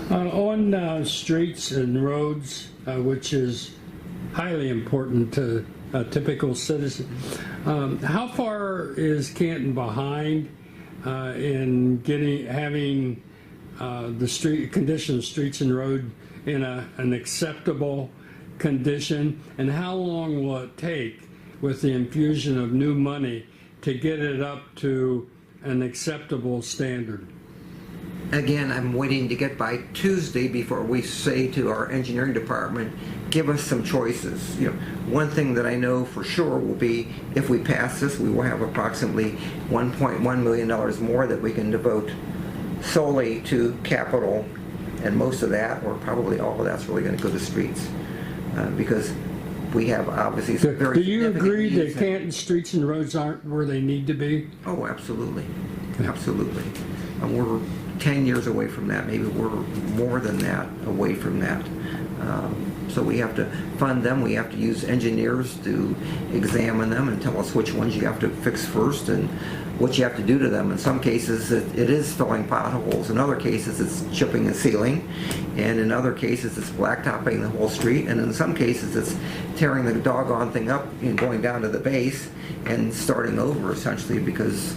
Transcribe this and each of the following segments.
On streets and roads, which is highly important to a typical citizen, how far is Canton behind in having the condition of streets and road in an acceptable condition, and how long will it take with the infusion of new money to get it up to an acceptable standard? Again, I'm waiting to get by Tuesday before we say to our engineering department, give us some choices. One thing that I know for sure will be, if we pass this, we will have approximately $1.1 million more that we can devote solely to capital, and most of that, or probably all of that's really going to go to streets, because we have obviously some very. Do you agree that Canton streets and roads aren't where they need to be? Oh, absolutely, absolutely. And we're 10 years away from that. Maybe we're more than that away from that. So we have to fund them. We have to use engineers to examine them and tell us which ones you have to fix first and what you have to do to them. In some cases, it is filling potholes. In other cases, it's chipping and sealing. And in other cases, it's blacktopping the whole street. And in some cases, it's tearing the doggone thing up and going down to the base and starting over, essentially, because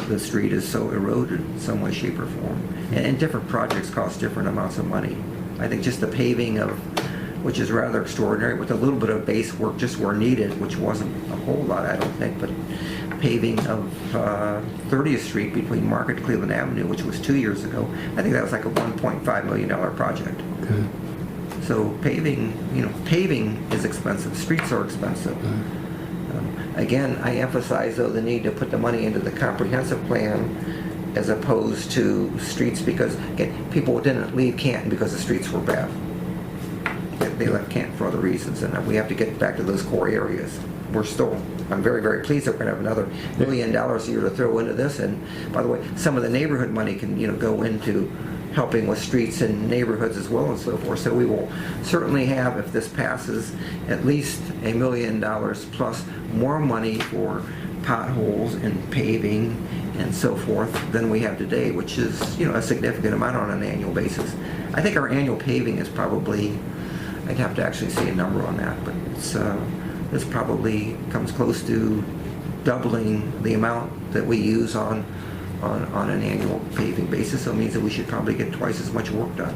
the street is so eroded in some way, shape, or form. And different projects cost different amounts of money. I think just the paving which is rather extraordinary, with a little bit of base work just where needed, which wasn't a whole lot, I don't think, but paving of 30th Street between Market and Cleveland Avenue, which was 2 years ago, I think that was like a $1.5 million project. Okay. So paving is expensive. Streets are expensive. Again, I emphasize, though, the need to put the money into the comprehensive plan as opposed to streets, because, again, people didn't leave Canton because the streets were bad. They left Canton for other reasons, and we have to get back to those core areas. I'm very, very pleased that we're going to have another $1 million a year to throw into this. And by the way, some of the neighborhood money can go into helping with streets and neighborhoods as well and so forth. So we will certainly have, if this passes, at least $1 million plus more money for potholes and paving and so forth than we have today, which is a significant amount on an annual basis. I think our annual paving is probably, I'd have to actually see a number on that, but this probably comes close to doubling the amount that we use on an annual paving basis. So it means that we should probably get twice as much work done.